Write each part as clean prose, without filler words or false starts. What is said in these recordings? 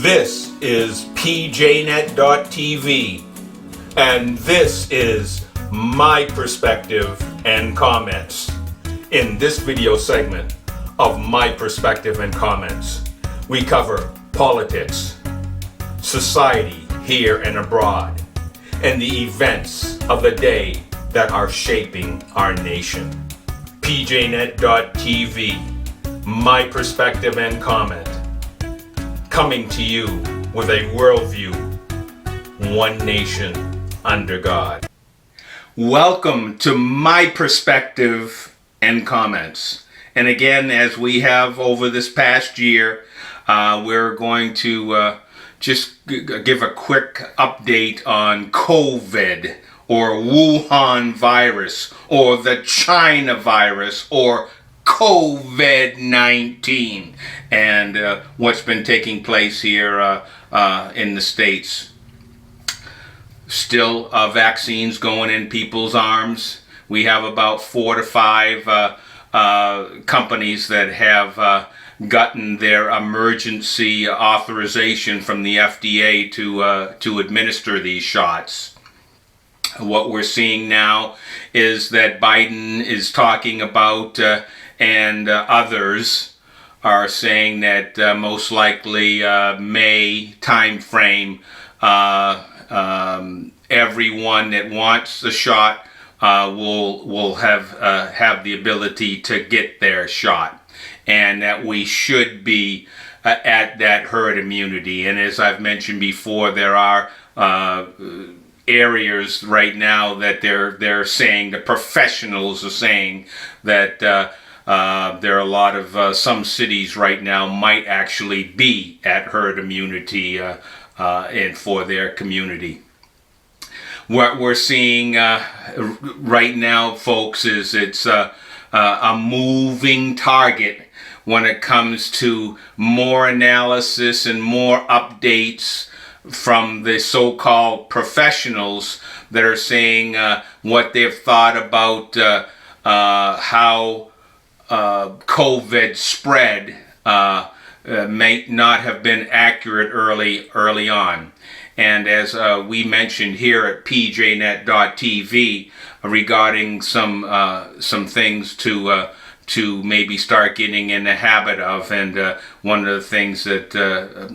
This is PJNET.TV, and this is my perspective and comments. In this video segment of My Perspective and Comments, we cover politics, society here and abroad, and the events of the day that are shaping our nation. PJNET.TV, My Perspective and Comment, coming to you with a worldview, one nation under God. Welcome to My Perspective and Comments. And again, as we have over this past year, we're going to just give a quick update on COVID, or Wuhan virus, or the China virus, or COVID-19, and what's been taking place here in the States. Still vaccines going in people's arms. We have about 4 to 5 companies that have gotten their emergency authorization from the FDA to administer these shots. What we're seeing now is that Biden is talking about, and others are saying that most likely May time frame, everyone that wants the shot will have the ability to get their shot, and that we should be at that herd immunity. And as I've mentioned before, there are areas right now that they're saying, the professionals are saying that there are a lot of some cities right now might actually be at herd immunity and for their community. What we're seeing right now, folks, is it's a moving target when it comes to more analysis and more updates from the so-called professionals that are saying what they've thought about how COVID spread may not have been accurate early on. And as we mentioned here at PJNET.TV regarding some things to maybe start getting in the habit of, and one of the things that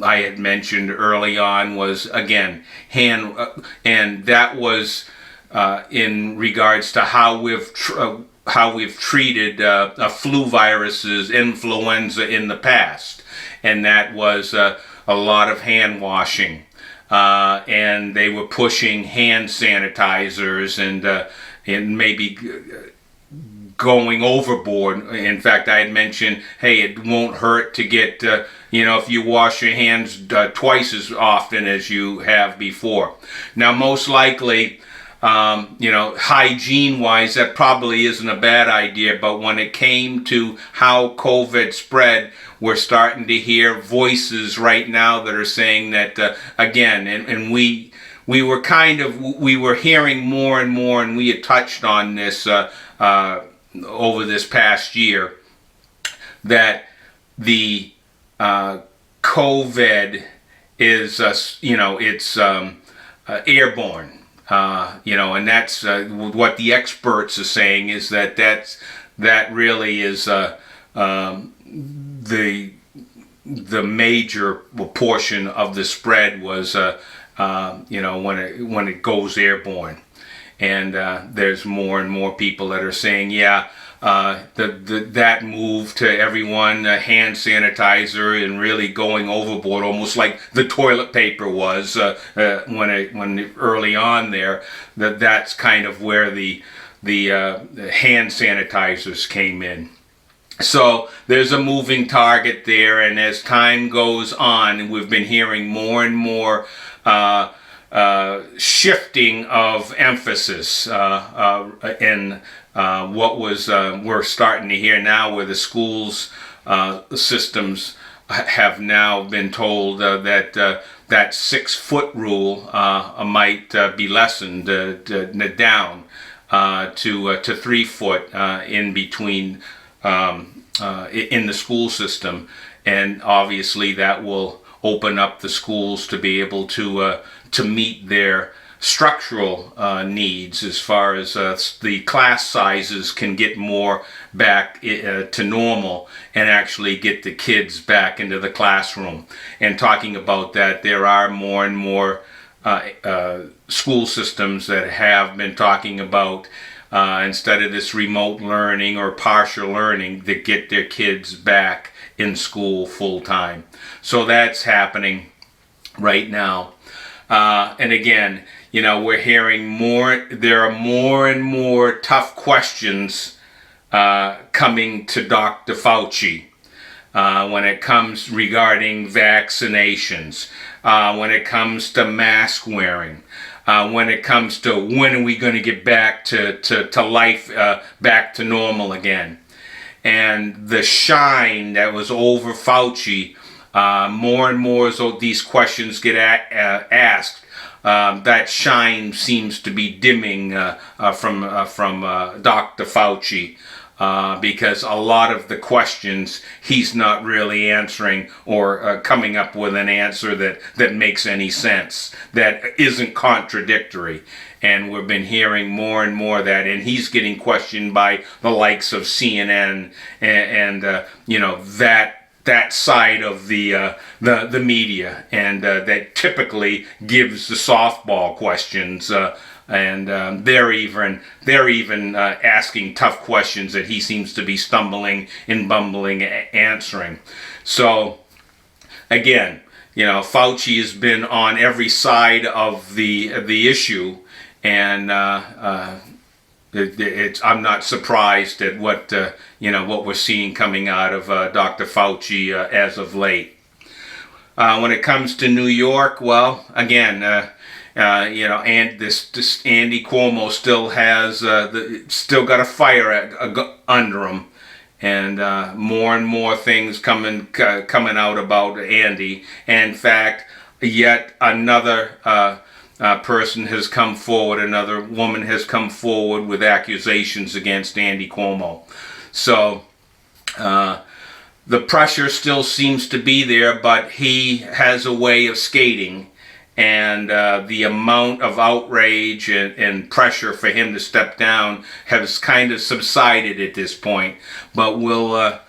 I had mentioned early on was, again, and that was in regards to how we've treated flu viruses, influenza in the past, and that was a lot of hand washing, and they were pushing hand sanitizers and maybe going overboard. In fact, I had mentioned, hey, it won't hurt to get, if you wash your hands twice as often as you have before. Now, most likely, hygiene-wise, that probably isn't a bad idea, but when it came to how COVID spread, we're starting to hear voices right now that are saying that, again, and we were hearing more and more, and we had touched on this over this past year, that the COVID is, it's airborne. And that's what the experts are saying, is that really is the major portion of the spread was when it goes airborne. And there's more and more people that are saying, that move to everyone hand sanitizer and really going overboard, almost like the toilet paper was when early on there. That's kind of where the hand sanitizers came in. So there's a moving target there, and as time goes on, we've been hearing more and more shifting of emphasis in what was we're starting to hear now, where the schools systems have now been told that that 6-foot rule might be lessened down to 3 foot in between in the school system, and obviously that will open up the schools to be able to meet their structural needs, as far as the class sizes can get more back to normal and actually get the kids back into the classroom. And talking about that, there are more and more school systems that have been talking about instead of this remote learning or partial learning, that get their kids back in school full time. So that's happening right now. And again, we're hearing more, there are more and more tough questions coming to Dr. Fauci when it comes regarding vaccinations, when it comes to mask wearing, when it comes to when are we going to get back to life, back to normal again. And the shine that was over Fauci, more and more as these questions get asked, that shine seems to be dimming from Dr. Fauci, because a lot of the questions he's not really answering or coming up with an answer that makes any sense, that isn't contradictory. And we've been hearing more and more of that, and he's getting questioned by the likes of CNN and that side of the media, and that typically gives the softball questions, and they're even asking tough questions that he seems to be stumbling and bumbling answering. So again, Fauci has been on every side of the issue, and I'm not surprised at what we're seeing coming out of Dr. Fauci as of late. When it comes to New York, well, again, and this Andy Cuomo still has still got a fire under him, and more and more things coming out about Andy. And in fact, yet another person has come forward, another woman has come forward with accusations against Andy Cuomo. So the pressure still seems to be there, but he has a way of skating, and the amount of outrage and pressure for him to step down has kind of subsided at this point. But we'll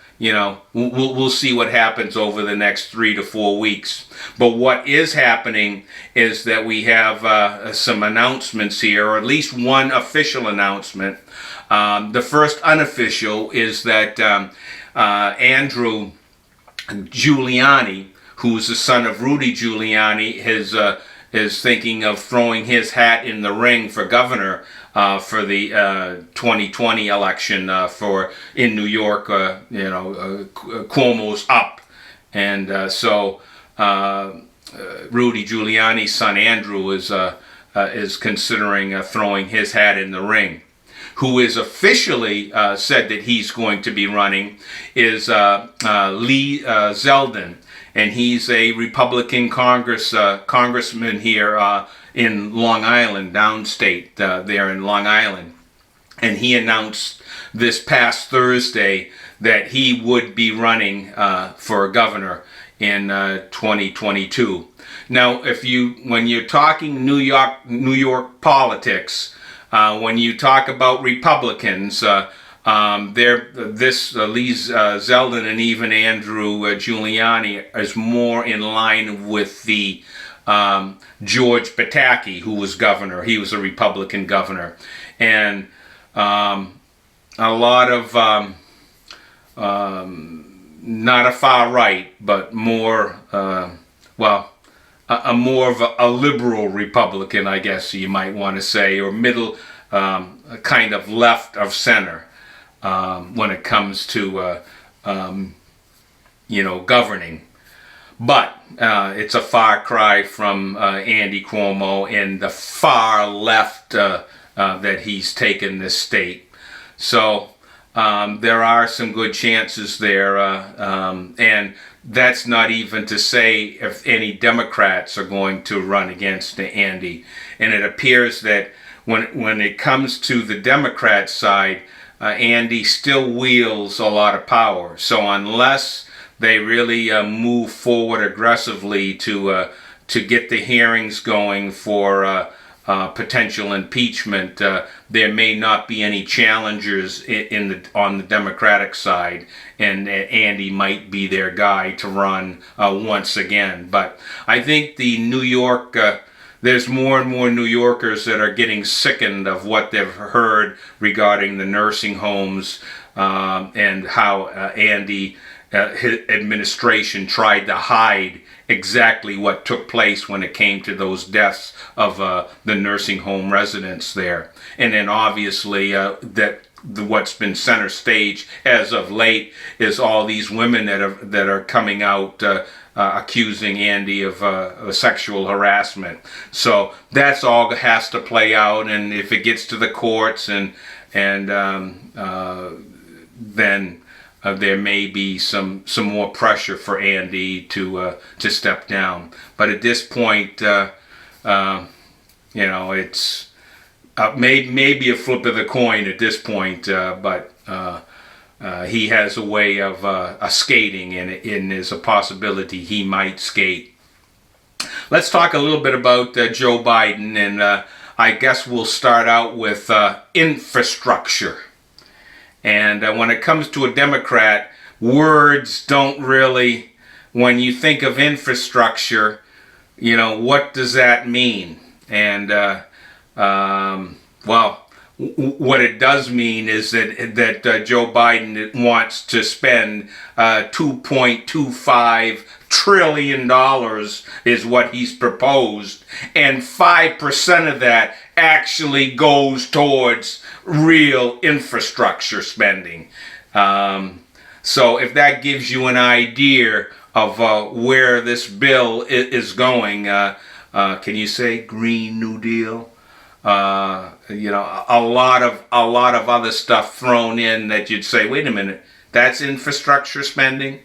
see what happens over the next 3 to 4 weeks. But what is happening is that we have some announcements here, or at least one official announcement. The first unofficial is that Andrew Giuliani, who's the son of Rudy Giuliani, is thinking of throwing his hat in the ring for governor for the 2020 election in New York. Cuomo's up, and so Rudy Giuliani's son Andrew is considering throwing his hat in the ring. Who is officially said that he's going to be running is Lee Zeldin, and he's a Republican congressman here in Long Island, downstate, there in Long Island. And he announced this past Thursday that he would be running for governor in 2022. Now, when you're talking New York politics, when you talk about Republicans, Lee Zeldin and even Andrew Giuliani is more in line with the George Pataki, who was governor. He was a Republican governor, and a lot of not a far right, but more more of a liberal Republican, I guess you might want to say, or middle, kind of left of center when it comes to governing. But it's a far cry from Andy Cuomo and the far left that he's taken this state. So there are some good chances there, and that's not even to say if any Democrats are going to run against Andy. And it appears that when it comes to the Democrat side, Andy still wields a lot of power. So unless they really move forward aggressively to get the hearings going for potential impeachment. There may not be any challengers on the Democratic side, and Andy might be their guy to run once again. But I think the New York, there's more and more New Yorkers that are getting sickened of what they've heard regarding the nursing homes and how Andy, his administration tried to hide exactly what took place when it came to those deaths of the nursing home residents there. And then obviously what's been center stage as of late is all these women that are coming out accusing Andy of sexual harassment. So that's all has to play out, and if it gets to the courts and then there may be some more pressure for Andy to step down. But at this point, it's maybe a flip of the coin at this point. But he has a way of skating, and there's a possibility he might skate. Let's talk a little bit about Joe Biden, and I guess we'll start out with infrastructure. And when it comes to a Democrat, words don't really, when you think of infrastructure, what does that mean? And, what it does mean is that Joe Biden wants to spend $2.25 trillion is what he's proposed, and 5% of that actually goes towards real infrastructure spending. So if that gives you an idea of where this bill is going, can you say Green New Deal? A lot of other stuff thrown in that you'd say, wait a minute, that's infrastructure spending.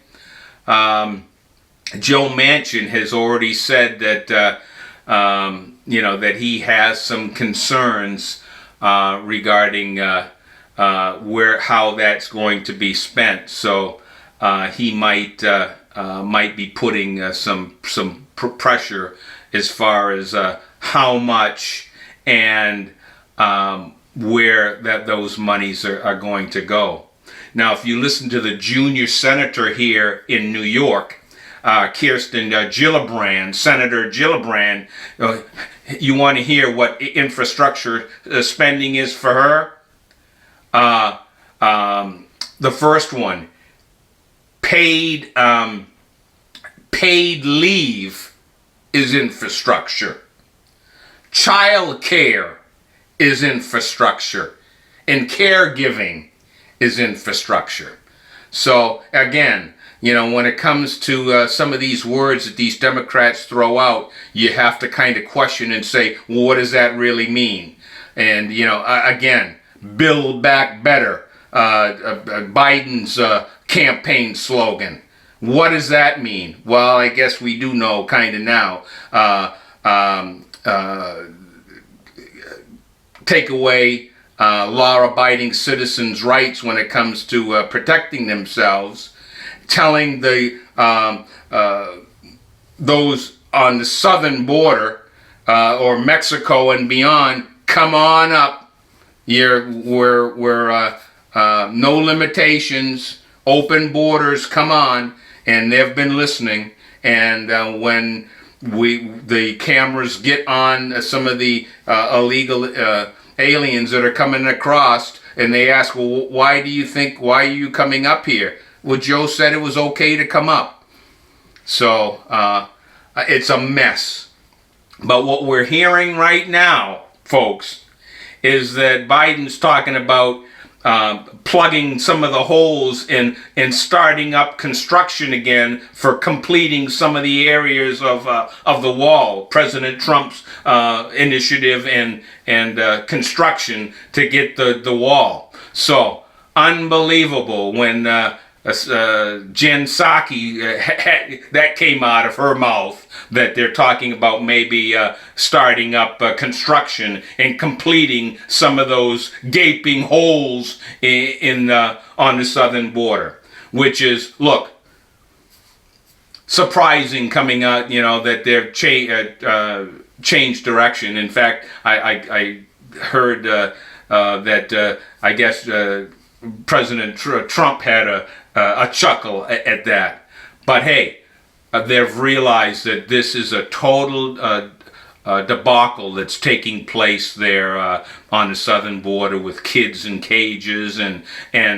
Joe Manchin has already said that that he has some concerns regarding how that's going to be spent. So he might be putting some pressure as far as how much and where those monies are going to go. Now, if you listen to the junior senator here in New York, Kirsten Gillibrand, Senator Gillibrand, you want to hear what infrastructure spending is for her? The first one, paid leave is infrastructure. Child care is infrastructure. And caregiving is infrastructure. So again, when it comes to some of these words that these Democrats throw out, you have to kind of question and say, well, what does that really mean? And, again, Build Back Better, Biden's campaign slogan. What does that mean? Well, I guess we do know kind of now. Take away law-abiding citizens' rights when it comes to protecting themselves. Telling the those on the southern border or Mexico and beyond, come on up. We're no limitations, open borders, come on. And they've been listening. And when the cameras get on some of the illegal aliens that are coming across, and they ask, well, why are you coming up here? Well, Joe said it was okay to come up. So it's a mess. But what we're hearing right now, folks, is that Biden's talking about plugging some of the holes and starting up construction again for completing some of the areas of the wall. President Trump's initiative and construction to get the wall. So unbelievable when Jen Psaki, that came out of her mouth, that they're talking about maybe starting up construction and completing some of those gaping holes on the southern border. Which is, look, surprising coming out, that they've changed direction. In fact, I heard that I guess President Trump had a chuckle at that. But hey, they've realized that this is a total debacle that's taking place there on the southern border, with kids in cages and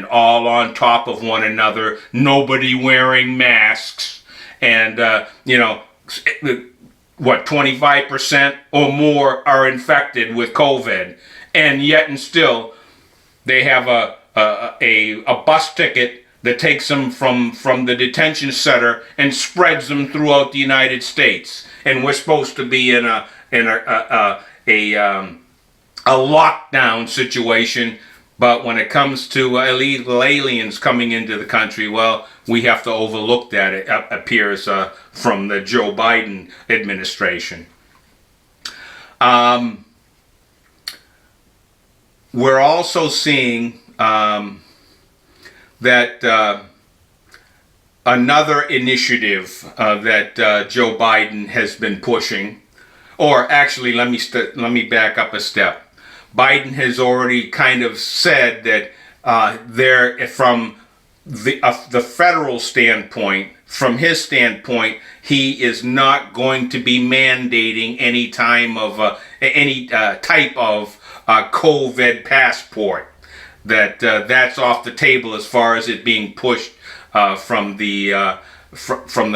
all on top of one another, nobody wearing masks, and 25% or more are infected with COVID, and yet and still they have a bus ticket that takes them from the detention center and spreads them throughout the United States. And we're supposed to be in a lockdown situation, but when it comes to illegal aliens coming into the country, well, we have to overlook that. It appears from the Joe Biden administration. We're also seeing that another initiative that Joe Biden has been pushing, or actually, let me back up a step. Biden has already kind of said that from the federal standpoint, from his standpoint, he is not going to be mandating any type of COVID passport. That's off the table as far as it being pushed from the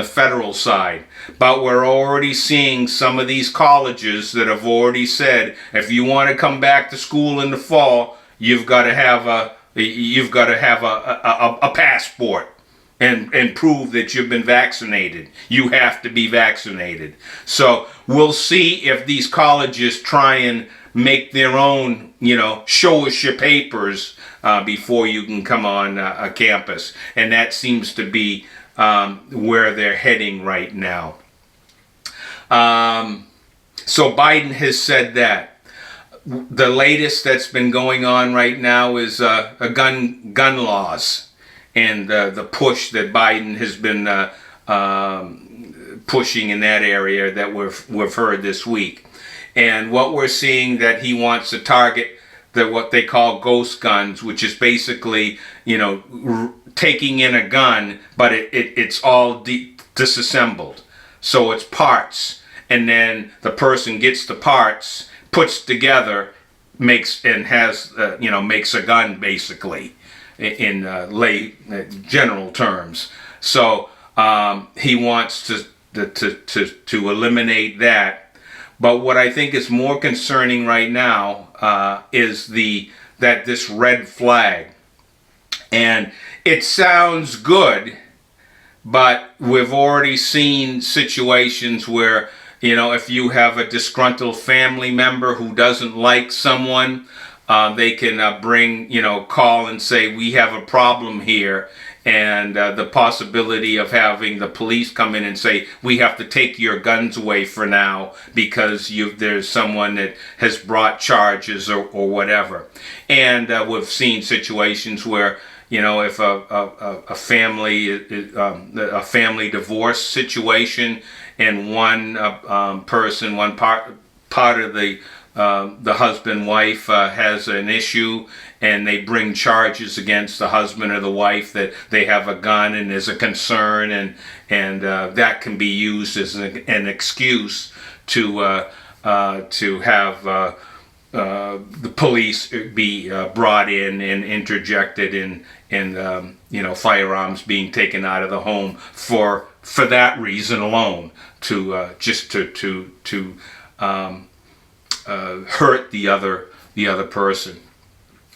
federal side. But we're already seeing some of these colleges that have already said, if you want to come back to school in the fall, you've got to have a passport and prove that you've been vaccinated. You have to be vaccinated. So we'll see if these colleges try and make their own, show us your papers before you can come on a campus. And that seems to be where they're heading right now. So Biden has said that. The latest that's been going on right now is gun laws, and the push that Biden has been pushing in that area that we've heard this week. And what we're seeing, that he wants to target what they call ghost guns, which is basically, taking in a gun, but it's all disassembled. So it's parts, and then the person gets the parts, puts together, makes a gun, basically, in general terms. So he wants to eliminate that. But what I think is more concerning right now is this red flag. And it sounds good, but we've already seen situations where, if you have a disgruntled family member who doesn't like someone, they can call and say, we have a problem here. And the possibility of having the police come in and say, we have to take your guns away for now because there's someone that has brought charges or whatever. And we've seen situations where, if a family divorce situation, and one person, one part of the husband wife has an issue, and they bring charges against the husband or the wife that they have a gun and there's a concern, and that can be used as an excuse to have the police be brought in and interjected in firearms being taken out of the home for that reason alone, to hurt the other person.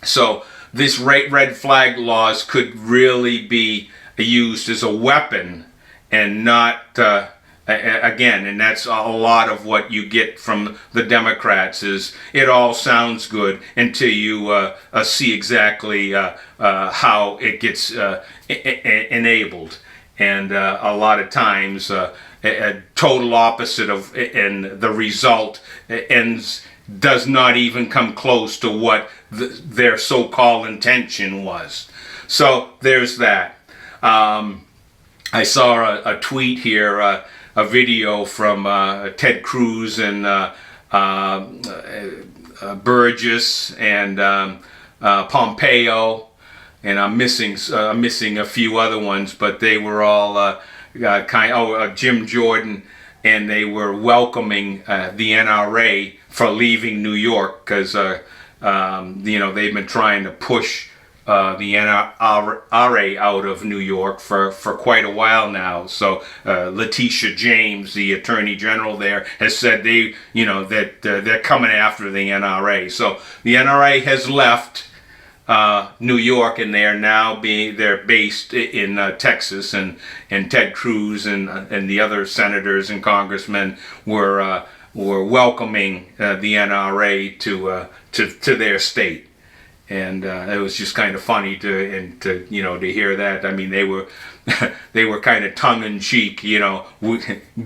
So this red flag laws could really be used as a weapon, and not again. And that's a lot of what you get from the Democrats. Is it all sounds good until you see exactly how it gets enabled, and a lot of times a total opposite of, and the result does not even come close to what their so-called intention was. So there's that. I saw a tweet here, a video from Ted Cruz and Burgess and Pompeo, and I'm missing a few other ones, but they were all Jim Jordan, and they were welcoming the NRA for leaving New York because they've been trying to push the NRA out of New York for quite a while now. So Letitia James, the Attorney General there, has said that they're coming after the NRA. So the NRA has left New York, and they're based in Texas, and Ted Cruz and the other senators and congressmen were welcoming the NRA to their state. And it was just kind of funny to hear that. I mean, they were kind of tongue in cheek,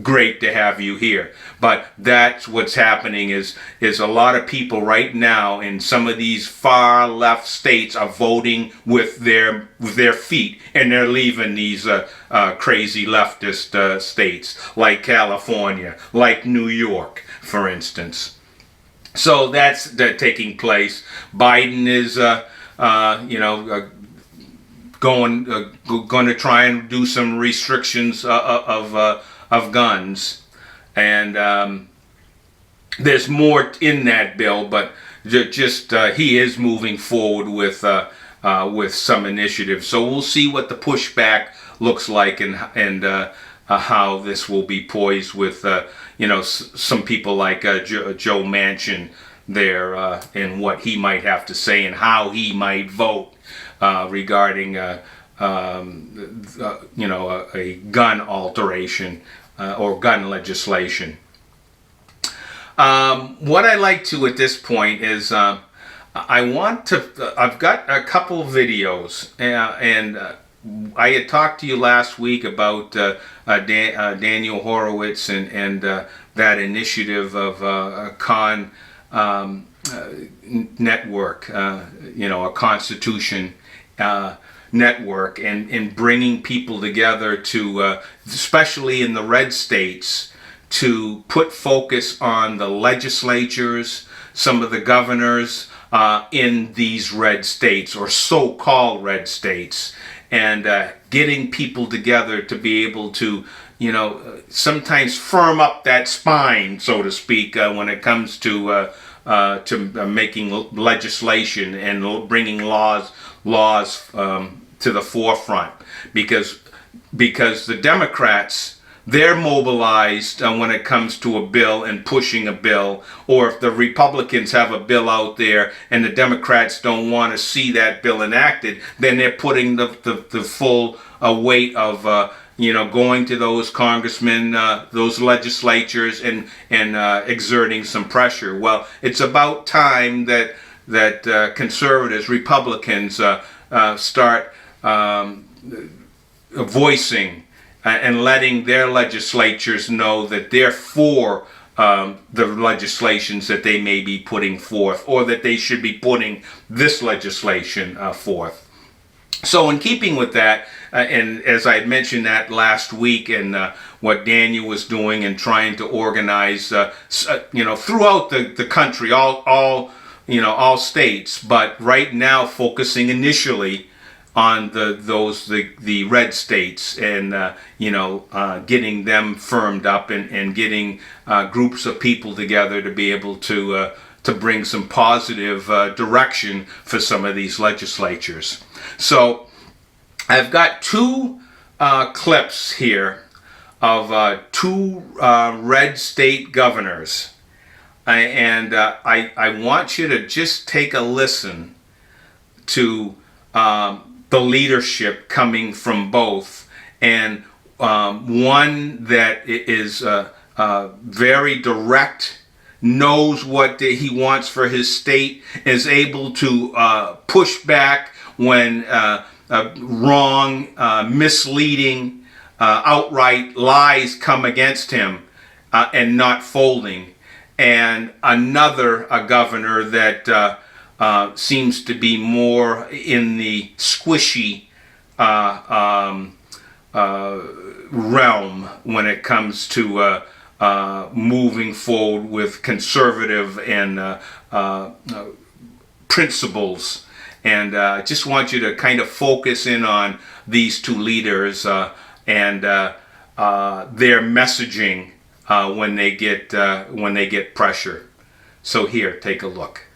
great to have you here. But that's what's happening is a lot of people right now in some of these far left states are voting with their feet, and they're leaving these crazy leftist states like California, like New York, for instance. So that's taking place. Biden is, going to try and do some restrictions of guns, and there's more in that bill, but he is moving forward with some initiatives. So we'll see what the pushback looks like, and how this will be poised with some people like Joe Manchin there, and what he might have to say and how he might vote regarding a gun alteration or gun legislation. What I like to at this point is I've got a couple of videos, and I had talked to you last week about Daniel Horowitz and that initiative of Con Network, a Constitution network, and bringing people together to, especially in the red states, to put focus on the legislatures, some of the governors in these red states, or so-called red states, and getting people together to be able to, sometimes firm up that spine, so to speak, when it comes to making legislation and bringing laws to the forefront, because the Democrats, they're mobilized when it comes to a bill and pushing a bill, or if the Republicans have a bill out there and the Democrats don't want to see that bill enacted, then they're putting the full weight of going to those congressmen, those legislatures, and exerting some pressure. Well, it's about time that conservatives, Republicans, start voicing and letting their legislatures know that they're for the legislations that they may be putting forth, or that they should be putting this legislation forth. So in keeping with that, and as I had mentioned that last week, and what Daniel was doing and trying to organize, throughout the country, all states, but right now focusing initially on the red states, and getting them firmed up, and getting groups of people together to be able to bring some positive direction for some of these legislatures. So I've got two clips here of two red state governors, and I want you to just take a listen to the leadership coming from both, and one that is very direct, knows what he wants for his state, is able to push back when wrong, misleading, outright lies come against him, and not folding. And another governor that seems to be more in the squishy realm when it comes to moving forward with conservative and principles. And I just want you to kind of focus in on these two leaders and their messaging when they get pressure. So here, take a look.